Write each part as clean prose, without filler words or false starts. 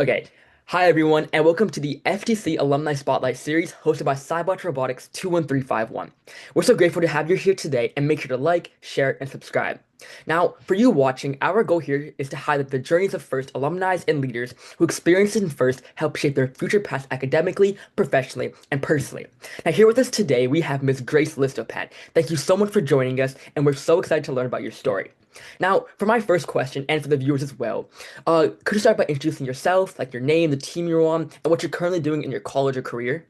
Okay. Hi, everyone, and welcome to the FTC Alumni Spotlight Series hosted by Cybot Robotics 21351. We're so grateful to have you here today, and make sure to like, share, and subscribe. Now, for you watching, our goal here is to highlight the journeys of FIRST alumni and leaders who experiences in FIRST help shape their future paths academically, professionally, and personally. Now, here with us today, we have Ms. Grace Listopad. Thank you so much for joining us, and we're so excited to learn about your story. Now, for my first question, and for the viewers as well, could you start by introducing yourself, like your name, the team you're on, and what you're currently doing in your college or career?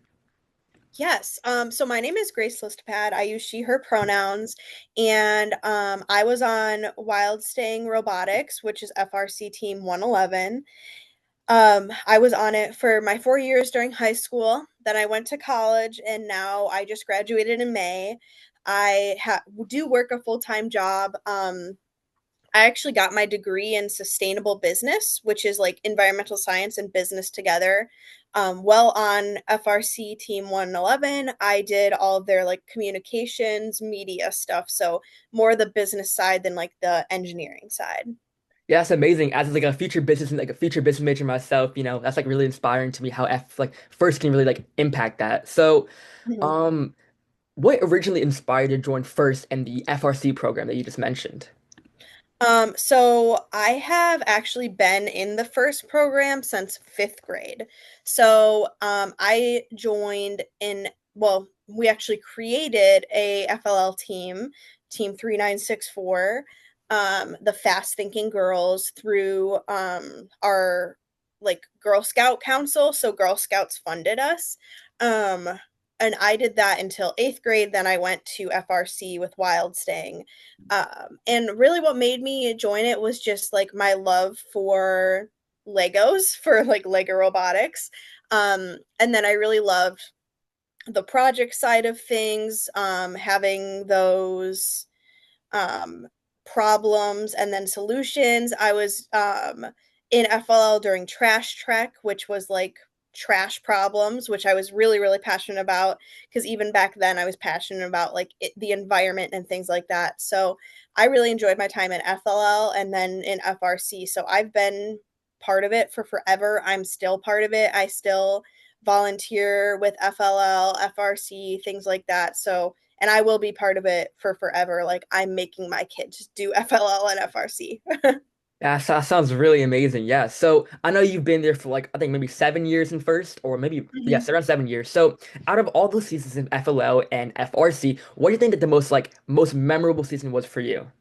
Yes. So my name is Grace Listopad. I use she, her pronouns, and I was on Wild Staying Robotics, which is FRC Team 111. I was on it for my 4 years during high school. Then I went to college, and now I just graduated in May. Do work a full-time job. I actually got my degree in sustainable business, which is like environmental science and business together. Well, on FRC Team 111, I did all of their like communications, media stuff. So more the business side than like the engineering side. Yeah, that's amazing. As like a future business, like a future business major myself, that's like really inspiring to me how like first can really like impact that. So, Mhm. um, what originally inspired you to join first and the FRC program that you just mentioned? So I have actually been in the first program since fifth grade. So I joined well, we actually created a FLL team, Team 3964, the Fast Thinking Girls through our like Girl Scout Council. So Girl Scouts funded us. Um, and I did that until eighth grade. Then I went to FRC with Wild Staying. And really what made me join it was just like my love for Legos, for like Lego robotics. And then I really loved the project side of things, having those um, problems and then solutions. I was in FLL during Trash Trek, which was like trash problems, which I was really, really passionate about because even back then I was passionate about like the environment and things like that. So I really enjoyed my time in FLL and then in FRC. So I've been part of it for forever. I'm still part of it. I still volunteer with FLL, FRC, things like that. So and I will be part of it for forever. Like I'm making my kids do FLL and FRC. Yeah, that sounds really amazing. Yeah. So I know you've been there for like I think maybe 7 years in first, or maybe Mhm. yes, around 7 years. So out of all those seasons in FLL and FRC, what do you think that the most memorable season was for you?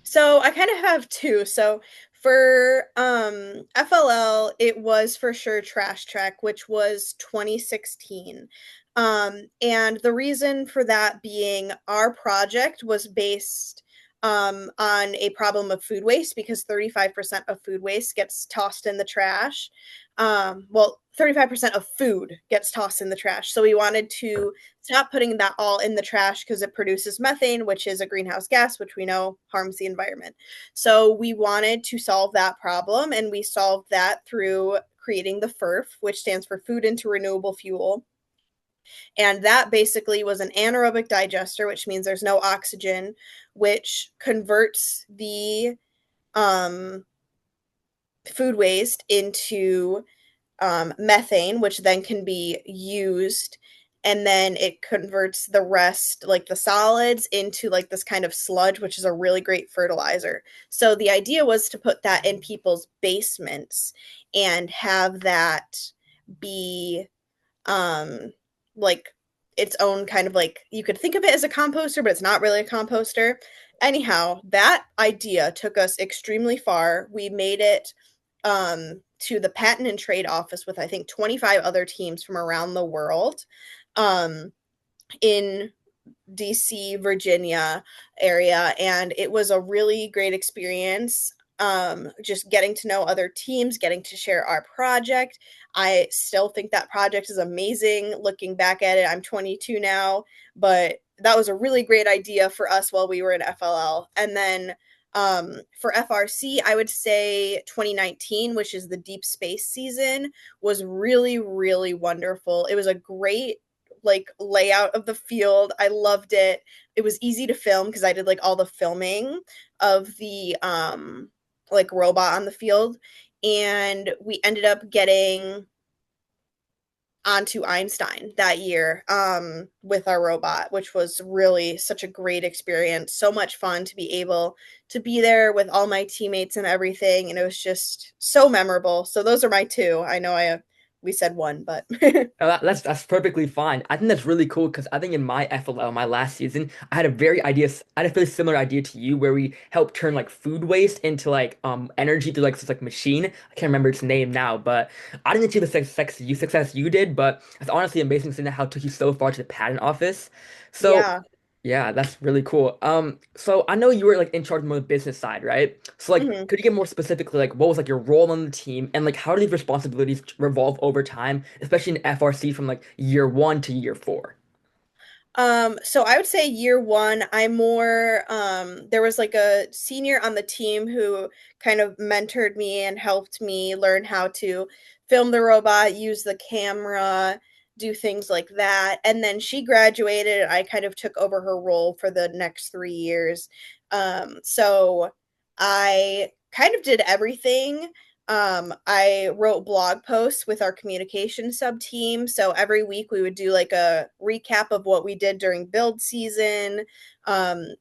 So I kind of have two. So for FLL, it was for sure Trash Track, which was 2016. And the reason for that being our project was based on a problem of food waste because 35% of food waste gets tossed in the trash. Well, 35% of food gets tossed in the trash. So we wanted to stop putting that all in the trash because it produces methane, which is a greenhouse gas, which we know harms the environment. So we wanted to solve that problem, and we solved that through creating the FIRF, which stands for Food into Renewable Fuel. And that basically was an anaerobic digester, which means there's no oxygen, which converts the um, food waste into methane, which then can be used, and then it converts the rest, like the solids, into like this kind of sludge, which is a really great fertilizer. So the idea was to put that in people's basements and have that be um like its own kind of like you could think of it as a composter, but it's not really a composter. Anyhow, that idea took us extremely far. We made it to the patent and trade office with I think 25 other teams from around the world um, in DC, Virginia area, and it was a really great experience. Just getting to know other teams, getting to share our project. I still think that project is amazing. Looking back at it, I'm 22 now, but that was a really great idea for us while we were in FLL. And then for FRC, I would say 2019, which is the deep space season, was really, really wonderful. It was a great like layout of the field. I loved it. It was easy to film because I did like all the filming of the like robot on the field. and we ended up getting onto Einstein that year with our robot, which was really such a great experience. So much fun to be able to be there with all my teammates and everything, and it was just so memorable. So those are my two. I know we said one, but That's perfectly fine. I think that's really cool because I think in my FLL, my last season, I had a very similar idea to you where we helped turn like food waste into like energy through like this like machine. I can't remember its name now, but I didn't achieve the success you did, but it's honestly amazing seeing how it took you so far to the patent office. So yeah. yeah, that's really cool. So I know you were like in charge more of the business side, right? So like, Mhm. could you get more specifically like what was like your role on the team and like how do these responsibilities revolve over time, especially in FRC from like year one to year four? So I would say year one, I'm more, there was like a senior on the team who kind of mentored me and helped me learn how to film the robot, use the camera, do things like that. And then she graduated, and I kind of took over her role for the next 3 years. So I kind of did everything. I wrote blog posts with our communication sub team. So every week we would do like a recap of what we did during build season,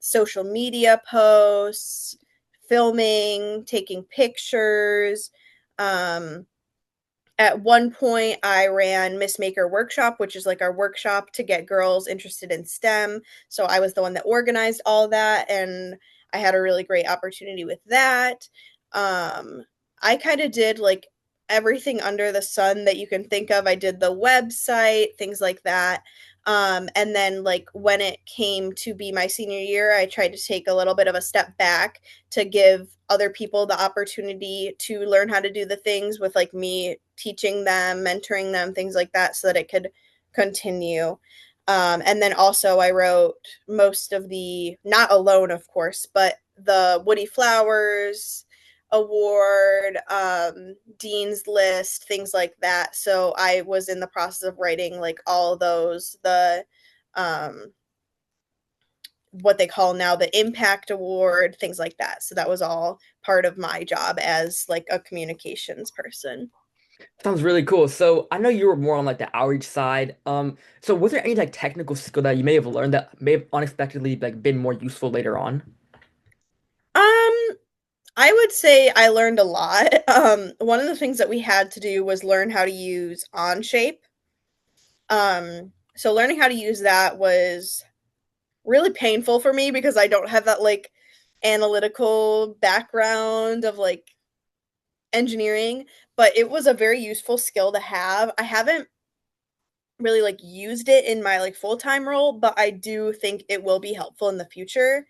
social media posts, filming, taking pictures. Um, at one point, I ran Miss Maker Workshop, which is like our workshop to get girls interested in STEM. So I was the one that organized all that, and I had a really great opportunity with that. Um, I kind of did like everything under the sun that you can think of. I did the website, things like that. And then, like, when it came to be my senior year, I tried to take a little bit of a step back to give other people the opportunity to learn how to do the things with like me teaching them, mentoring them, things like that, so that it could continue. And then also I wrote most of the, not alone of course, but the Woody Flowers award, dean's list, things like that. So I was in the process of writing like all those, the um what they call now the impact award, things like that. So that was all part of my job as like a communications person. Sounds really cool. So I know you were more on like the outreach side. So was there any like technical skill that you may have learned that may have unexpectedly like been more useful later on? um I would say I learned a lot. One of the things that we had to do was learn how to use Onshape. So learning how to use that was really painful for me because I don't have that like analytical background of like engineering, but it was a very useful skill to have. I haven't really like used it in my like full-time role, but I do think it will be helpful in the future.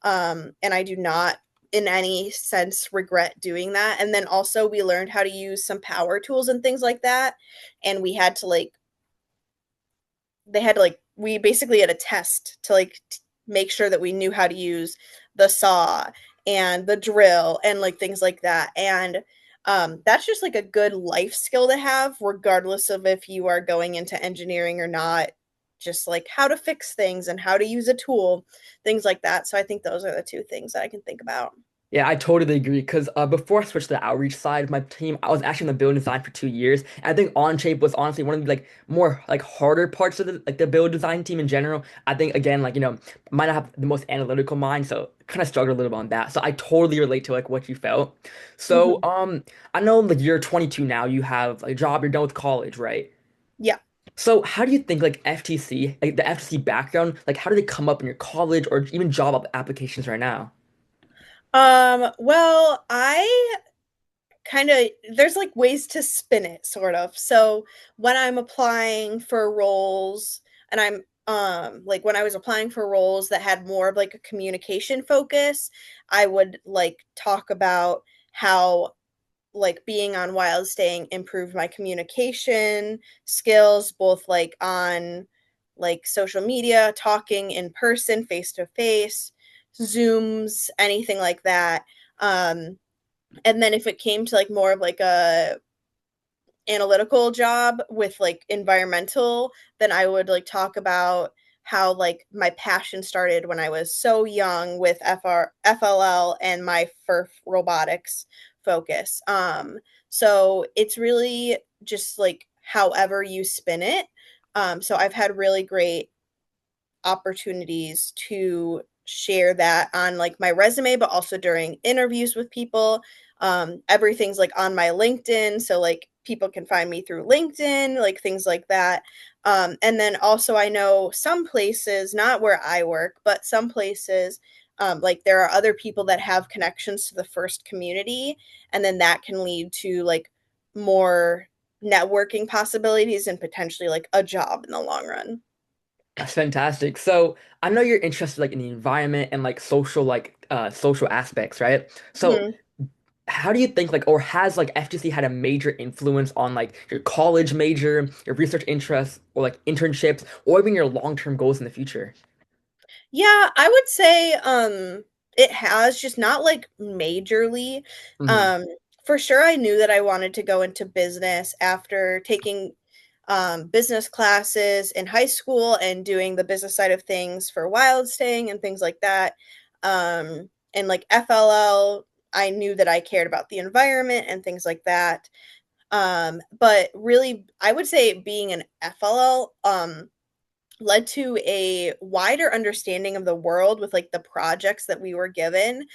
And I do not in any sense regret doing that. And then also we learned how to use some power tools and things like that. And we had to like they had to like we basically had a test to like make sure that we knew how to use the saw and the drill and like things like that. And that's just like a good life skill to have, regardless of if you are going into engineering or not. Just like how to fix things and how to use a tool, things like that. So I think those are the two things that I can think about. Yeah, I totally agree. Because before I switched to the outreach side of my team, I was actually in the building design for 2 years. And I think Onshape was honestly one of the like more like harder parts of the build design team in general. I think again, like might not have the most analytical mind, so kind of struggled a little bit on that. So I totally relate to like what you felt. So Mhm. I know like you're 22 now. You have a job. You're done with college, right? Yeah. So how do you think like FTC, like the FTC background, like how do they come up in your college or even job applications right now? Well, I kind of there's like ways to spin it sort of. So when I'm applying for roles and I'm like when I was applying for roles that had more of like a communication focus, I would like talk about how like being on Wild Staying improved my communication skills, both like on like social media, talking in person, face to face, Zooms, anything like that. And then if it came to like more of like a analytical job with like environmental, then I would like talk about how like my passion started when I was so young with FLL and my FIRST Robotics focus. So it's really just like however you spin it. So I've had really great opportunities to share that on like my resume, but also during interviews with people. Everything's like on my LinkedIn, so like people can find me through LinkedIn, like things like that. And then also, I know some places, not where I work, but some places, like there are other people that have connections to the FIRST community, and then that can lead to like more networking possibilities and potentially like a job in the long run. That's fantastic. So I know you're interested like in the environment and like social aspects, right? So Mhm. how do you think like or has like FTC had a major influence on like your college major, your research interests, or like internships, or even your long-term goals in the future? Yeah, I would say, it has, just not, like, majorly. Hmm. Um, for sure, I knew that I wanted to go into business after taking, business classes in high school and doing the business side of things for wild staying and things like that. And, like, FLL, I knew that I cared about the environment and things like that. But really, I would say being an FLL, led to a wider understanding of the world with like the projects that we were given,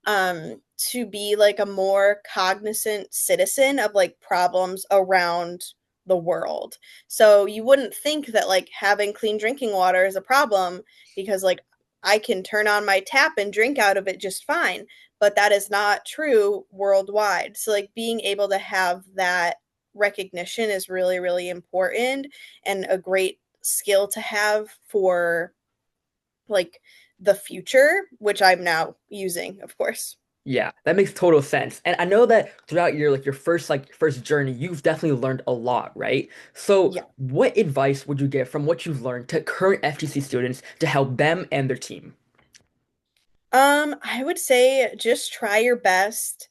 to be like a more cognizant citizen of like problems around the world. So you wouldn't think that like having clean drinking water is a problem because like I can turn on my tap and drink out of it just fine, but that is not true worldwide. So like being able to have that recognition is really really important and a great skill to have for like the future, which I'm now using, of course. Yeah, that makes total sense. And I know that throughout your like your first journey, you've definitely learned a lot, right? So Yeah. what advice would you give from what you've learned to current FTC students to help them and their team? I would say just try your best.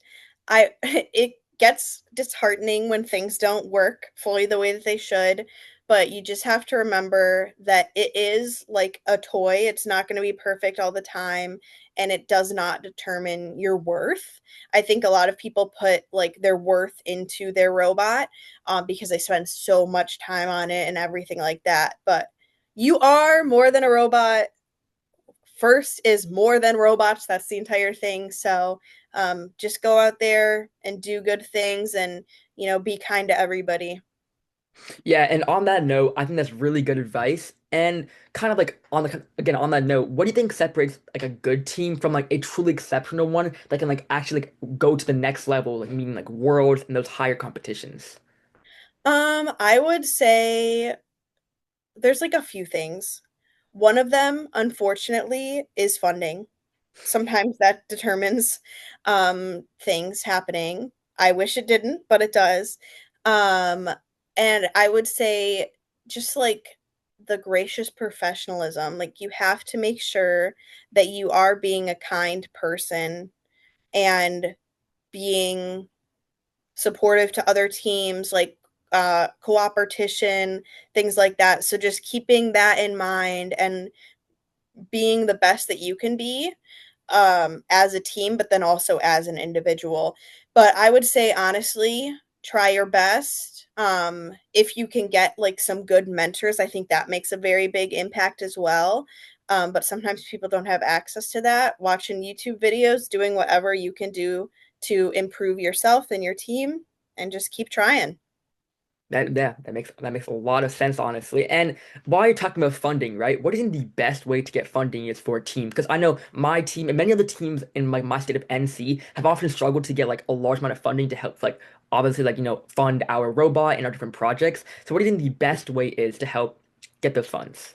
I it gets disheartening when things don't work fully the way that they should, but you just have to remember that it is like a toy. It's not going to be perfect all the time, and it does not determine your worth. I think a lot of people put like their worth into their robot, because they spend so much time on it and everything like that. But you are more than a robot. First is more than robots. That's the entire thing. So just go out there and do good things and, be kind to everybody. Yeah, and on that note, I think that's really good advice. And kind of like on the again on that note, what do you think separates like a good team from like a truly exceptional one that can like actually like go to the next level, like meaning like worlds and those higher competitions? I would say there's like a few things. One of them, unfortunately, is funding. Sometimes that determines things happening. I wish it didn't, but it does. Um, and I would say just like the gracious professionalism, like you have to make sure that you are being a kind person and being supportive to other teams, like cooperation, things like that. So just keeping that in mind and being the best that you can be, as a team, but then also as an individual. But I would say honestly, try your best. If you can get like some good mentors, I think that makes a very big impact as well. But sometimes people don't have access to that. Watching YouTube videos, doing whatever you can do to improve yourself and your team, and just keep trying. That yeah, that makes a lot of sense, honestly. And while you're talking about funding, right? What do you think the best way to get funding is for a team? Because I know my team and many other teams in like my state of NC have often struggled to get like a large amount of funding to help like obviously like fund our robot and our different projects. So what do you think the best way is to help get those funds?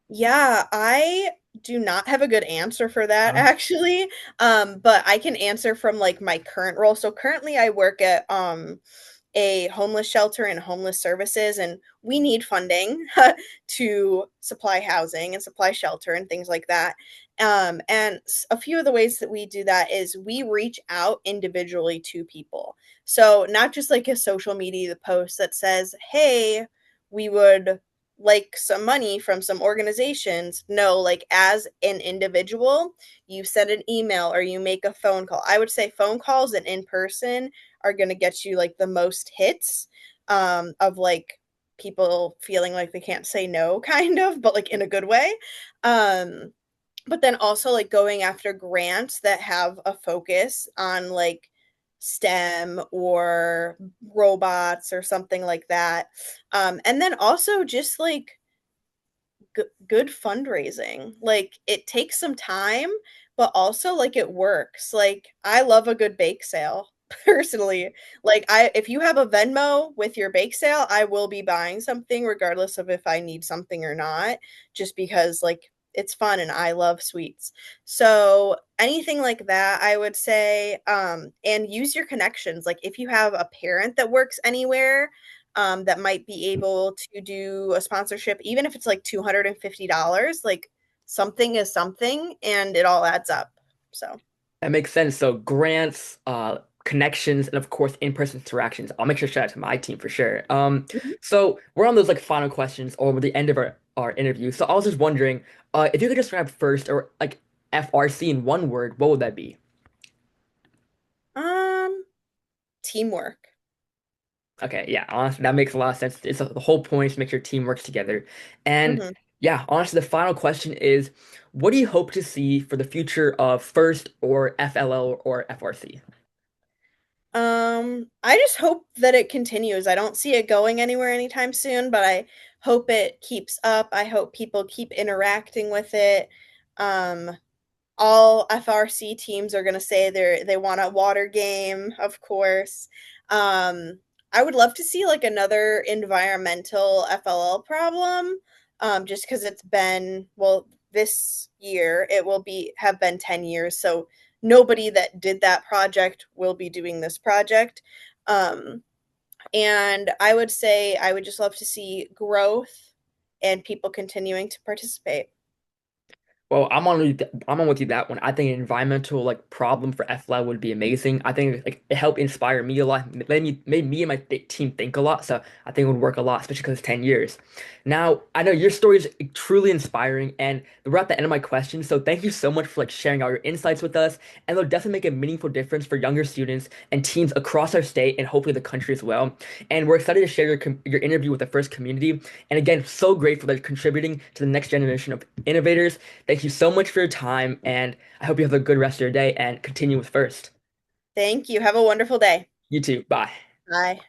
Yeah, I do not have a good answer for that Huh? actually. But I can answer from like my current role. So currently I work at a homeless shelter and homeless services, and we need funding to supply housing and supply shelter and things like that. And a few of the ways that we do that is we reach out individually to people. So not just like a social media post that says, "Hey, we would like some money from some organizations. No, like as an individual, you send an email or you make a phone call. I would say phone calls and in person are going to get you like the most hits of like people feeling like they can't say no, kind of, but like in a good way. Um, but then also like going after grants that have a focus on like STEM or robots or something like that. And then also just like good fundraising. Like it takes some time, but also like it works. Like I love a good bake sale personally. Like I if you have a Venmo with your bake sale, I will be buying something regardless of if I need something or not, just because like it's fun and I love sweets. So anything like that, I would say, and use your connections. Like if you have a parent that works anywhere, that might be able to do a sponsorship, even if it's like $250, like something is something and it all adds up. So, That makes sense. So grants, connections, and of course in-person interactions. I'll make sure to shout out to my team for sure. mhm. So we're on those like final questions or the end of our interview. So I was just wondering, if you could describe FIRST or like FRC in one word, what would that be? um, Teamwork. Okay, yeah, honestly, that makes a lot of sense. The whole point is to make sure team works together. And Mhm. yeah, honestly, the final question is, what do you hope to see for the future of FIRST or FLL or FRC? I just hope that it continues. I don't see it going anywhere anytime soon, but I hope it keeps up. I hope people keep interacting with it. Um, all FRC teams are going to say they want a water game, of course. Um, I would love to see like another environmental FLL problem, just because it's been well this year it will be have been 10 years, so nobody that did that project will be doing this project. Um, and I would say I would just love to see growth and people continuing to participate. Well, I'm on with you that one. I think an environmental like problem for FLAG would be amazing. I think like it helped inspire me a lot, made me and my team think a lot. So I think it would work a lot, especially because it's 10 years. Now, I know your story is truly inspiring, and we're at the end of my questions. So thank you so much for like sharing all your insights with us, and it'll definitely make a meaningful difference for younger students and teams across our state and hopefully the country as well. And we're excited to share your interview with the FIRST community. And again, so grateful that you're contributing to the next generation of innovators. Thank you so much for your time, and I hope you have a good rest of your day and continue with FIRST. Thank you. Have a wonderful day. You too. Bye. Bye.